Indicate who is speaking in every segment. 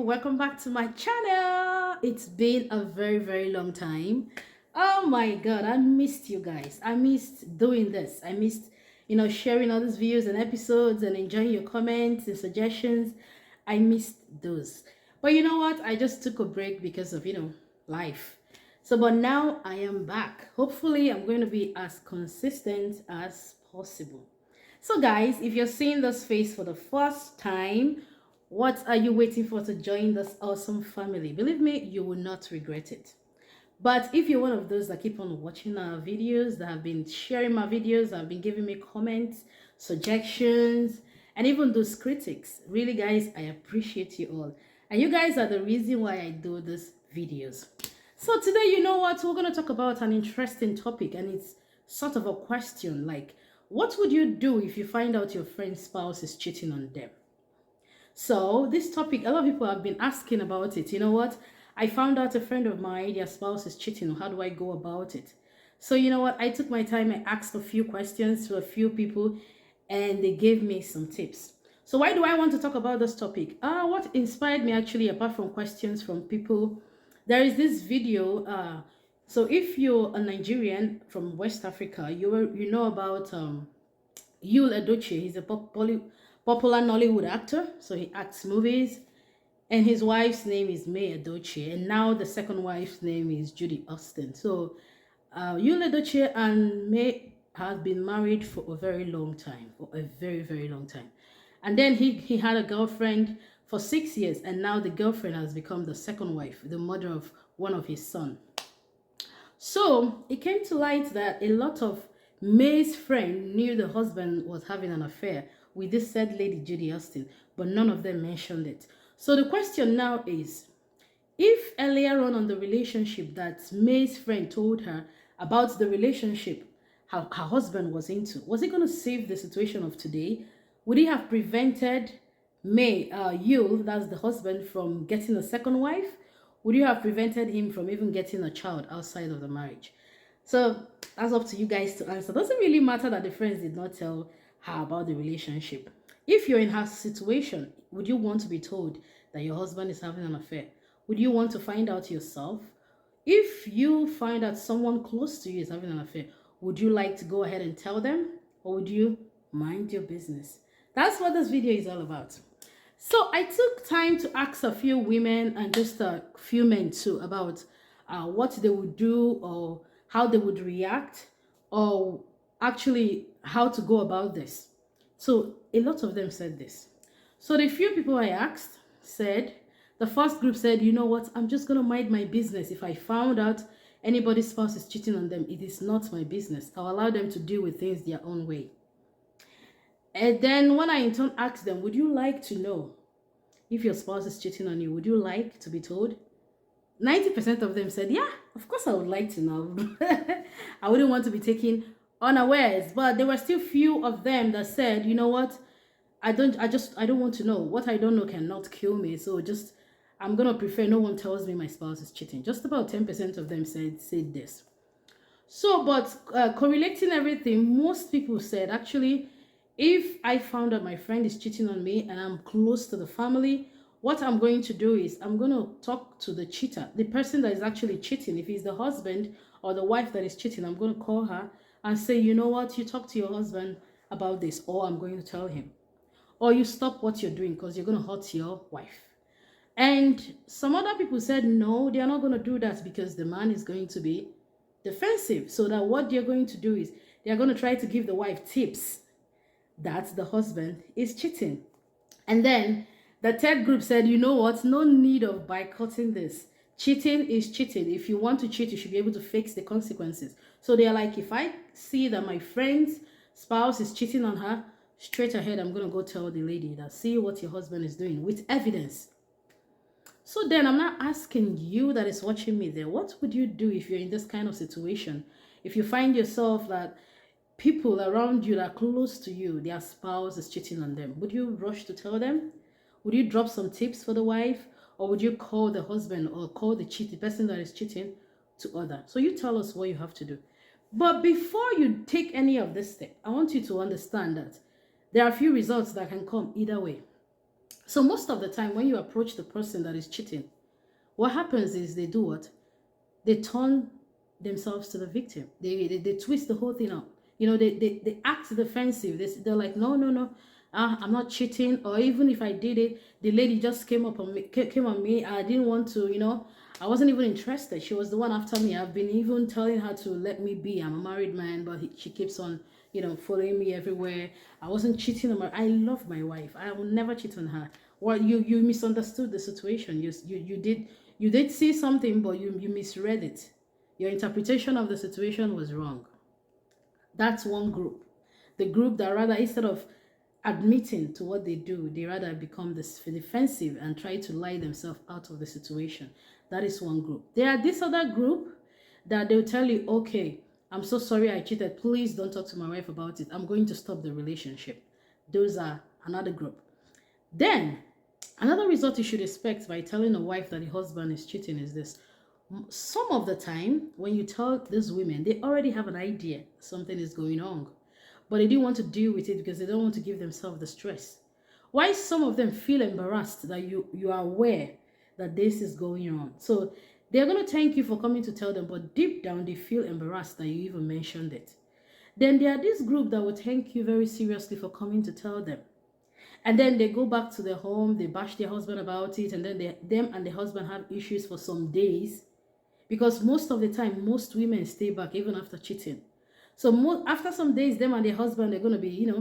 Speaker 1: welcome back to my channel. It's been a very long time. Oh my god, I missed you guys. I missed doing this. I missed, sharing all these videos and episodes and enjoying your comments and suggestions. I missed those. But you know what? I just took a break because of, life. So but now I am back. Hopefully I'm going to be as consistent as possible. So guys, if you're seeing this face for the first time, what are you waiting for to join this awesome family? Believe me, you will not regret it. But if you're one of those that keep on watching our videos, that have been sharing my videos, that have been giving me comments, suggestions, and even those critics, really guys, I appreciate you all. And you guys are the reason why I do these videos. So today, you know what, we're going to talk about an interesting topic, and it's sort of a question like, what would you do if you find out your friend's spouse is cheating on them? So this topic, a lot of people have been asking about it. You know what? I found out a friend of mine, their spouse is cheating. How do I go about it? So you know what? I took my time. I asked a few questions to a few people, and they gave me some tips. So why do I want to talk about this topic? What inspired me actually, apart from questions from people, there is this video. So if you're a Nigerian from West Africa, you know about Yul Edochie. He's a popular Nollywood actor, so he acts movies. And his wife's name is May Edochie, and now the second wife's name is Judy Austin. So Yul Edochie and May have been married for a very long time, for a very long time. And then he had a girlfriend for 6 years, and now the girlfriend has become the second wife, the mother of one of his sons. So it came to light that a lot of May's friend knew the husband was having an affair with this said lady Judy Austin, but none of them mentioned it. So the question now is, if earlier on the relationship that May's friend told her about the relationship her husband was into, was it going to save the situation of today? Would he have prevented Yul, that's the husband, from getting a second wife? Would you have prevented him from even getting a child outside of the marriage? So that's up to you guys to answer. Doesn't really matter that the friends did not tell her about the relationship. If you're in her situation, would you want to be told that your husband is having an affair? Would you want to find out yourself? If you find out someone close to you is having an affair, would you like to go ahead and tell them? Or would you mind your business? That's what this video is all about. So I took time to ask a few women and just a few men too about what they would do or how they would react, or actually how to go about this. So a lot of them said this. So the few people I asked said, the first group said, you know what, I'm just going to mind my business. If I found out anybody's spouse is cheating on them, it is not my business. I'll allow them to deal with things their own way. And then when I in turn asked them, would you like to know if your spouse is cheating on you? Would you like to be told? 90% of them said, yeah, of course I would like to know. I wouldn't want to be taken unawares. But there were still few of them that said, you know what, I don't want to know. What I don't know cannot kill me. So just, I'm going to prefer no one tells me my spouse is cheating. Just about 10% of them said this. So, but correlating everything, most people said, actually, if I found out my friend is cheating on me and I'm close to the family, what I'm going to do is I'm going to talk to the cheater, the person that is actually cheating. If he's the husband or the wife that is cheating, I'm going to call her and say, you know what, you talk to your husband about this, or I'm going to tell him. Or you stop what you're doing because you're going to hurt your wife. And some other people said, no, they are not going to do that because the man is going to be defensive. So that what they're going to do is they're going to try to give the wife tips that the husband is cheating. And then the third group said, you know what, no need of boycotting this. Cheating is cheating. If you want to cheat, you should be able to fix the consequences. So they're like, if I see that my friend's spouse is cheating on her, straight ahead, I'm going to go tell the lady that, see what your husband is doing with evidence. So then I'm not asking you that is watching me there, what would you do if you're in this kind of situation? If you find yourself that people around you that are close to you, their spouse is cheating on them, would you rush to tell them? Would you drop some tips for the wife? Or would you call the husband or call the person that is cheating to other? So you tell us what you have to do. But before you take any of this step, I want you to understand that there are a few results that can come either way. So most of the time when you approach the person that is cheating, what happens is they do what? They turn themselves to the victim. They twist the whole thing up. They act defensive. They're like, no, no, no, I'm not cheating. Or even if I did it, the lady just came on me. I didn't want to, I wasn't even interested. She was the one after me. I've been even telling her to let me be. I'm a married man, but she keeps on, following me everywhere. I wasn't cheating on her. I love my wife. I will never cheat on her. Well, you misunderstood the situation. You did see something, but you misread it. Your interpretation of the situation was wrong. That's one group. The group that rather, instead of admitting to what they do, they rather become this defensive and try to lie themselves out of the situation. That is one group. There are this other group that they'll tell you, okay, I'm so sorry I cheated. Please don't talk to my wife about it. I'm going to stop the relationship. Those are another group. Then, another result you should expect by telling a wife that the husband is cheating is this. Some of the time, when you tell these women, they already have an idea something is going on, but they didn't want to deal with it because they don't want to give themselves the stress. Why some of them feel embarrassed that you are aware that this is going on. So they're going to thank you for coming to tell them, but deep down they feel embarrassed that you even mentioned it. Then there are this group that will thank you very seriously for coming to tell them. And then they go back to their home, they bash their husband about it, and then them and the husband have issues for some days. Because most of the time, most women stay back even after cheating. So after some days, them and their husband, they're going to be,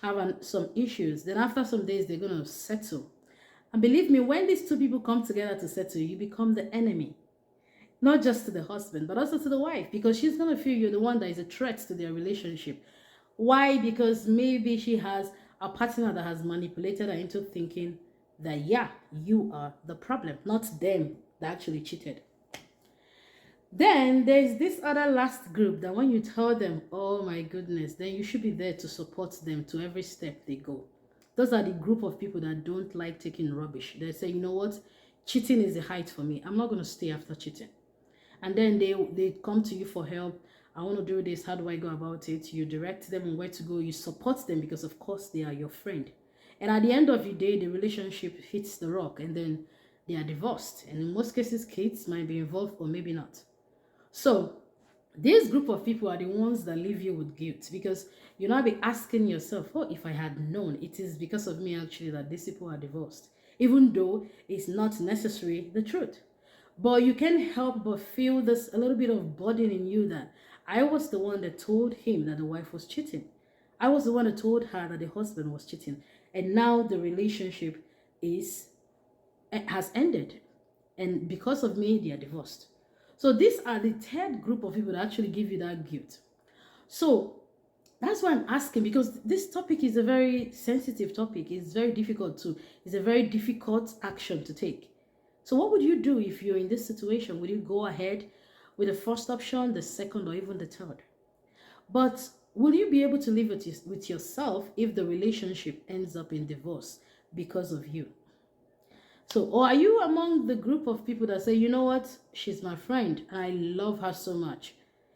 Speaker 1: having some issues. Then after some days, they're going to settle. And believe me, when these two people come together to settle, you become the enemy. Not just to the husband, but also to the wife. Because she's going to feel you're the one that is a threat to their relationship. Why? Because maybe she has a partner that has manipulated her into thinking that, yeah, you are the problem, not them that actually cheated. Then there's this other last group that when you tell them, oh my goodness, then you should be there to support them to every step they go. Those are the group of people that don't like taking rubbish. They say, you know what, cheating is a height for me. I'm not going to stay after cheating. And then they come to you for help. I want to do this. How do I go about it? You direct them on where to go. You support them because, of course, they are your friend. And at the end of the day, the relationship hits the rock and then they are divorced. And in most cases, kids might be involved or maybe not. So this group of people are the ones that leave you with guilt because you now be asking yourself, oh, if I had known, it is because of me actually that these people are divorced, even though it's not necessarily the truth. But you can't help but feel this a little bit of burden in you that I was the one that told him that the wife was cheating. I was the one that told her that the husband was cheating. And now the relationship has ended. And because of me, they are divorced. So these are the third group of people that actually give you that guilt. So that's why I'm asking, because this topic is a very sensitive topic. It's very difficult it's a very difficult action to take. So what would you do if you're in this situation? Would you go ahead with the first option, the second, or even the third? But will you be able to live with yourself if the relationship ends up in divorce because of you? So, or are you among the group of people that say, you know what, she's my friend and I love her so much.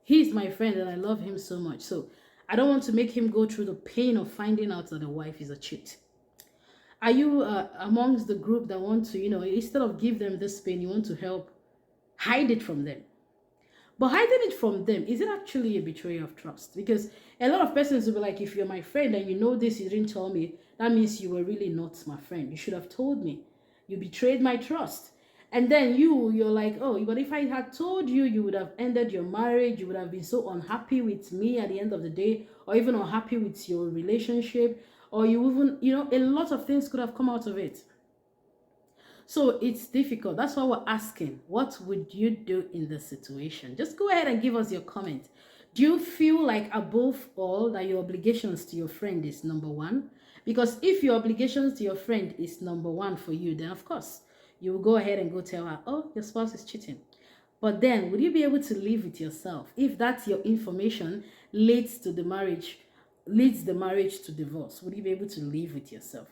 Speaker 1: He's my friend and I love him so much. So I don't want to make him go through the pain of finding out that the wife is a cheat. Are you amongst the group that want to, instead of give them this pain, you want to help hide it from them? But hiding it from them, is it actually a betrayal of trust? Because a lot of persons will be like, if you're my friend and you know this, you didn't tell me, that means you were really not my friend. You should have told me. You betrayed my trust. And then you're like, oh, but if I had told you, you would have ended your marriage. You would have been so unhappy with me at the end of the day, or even unhappy with your relationship, or you even, a lot of things could have come out of it. So it's difficult. That's why we're asking, what would you do in this situation? Just go ahead and give us your comment. Do you feel like above all that your obligations to your friend is number one? Because if your obligations to your friend is number one for you, then of course, you will go ahead and go tell her, oh, your spouse is cheating. But then, would you be able to live with yourself if that's your information leads the marriage to divorce? Would you be able to live with yourself?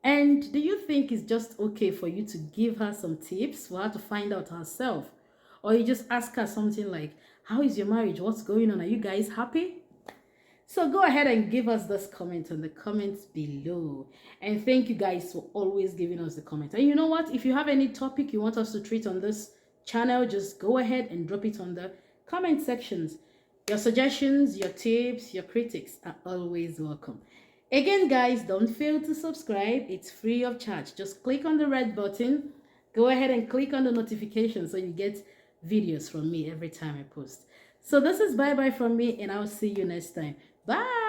Speaker 1: And do you think it's just okay for you to give her some tips for her to find out herself? Or you just ask her something like, how is your marriage? What's going on? Are you guys happy? So go ahead and give us this comment on the comments below. And thank you guys for always giving us the comment. And you know what? If you have any topic you want us to treat on this channel, just go ahead and drop it on the comment sections. Your suggestions, your tips, your critics are always welcome. Again, guys, don't fail to subscribe. It's free of charge. Just click on the red button. Go ahead and click on the notification so you get videos from me every time I post. So this is bye-bye from me, and I'll see you next time. Bye!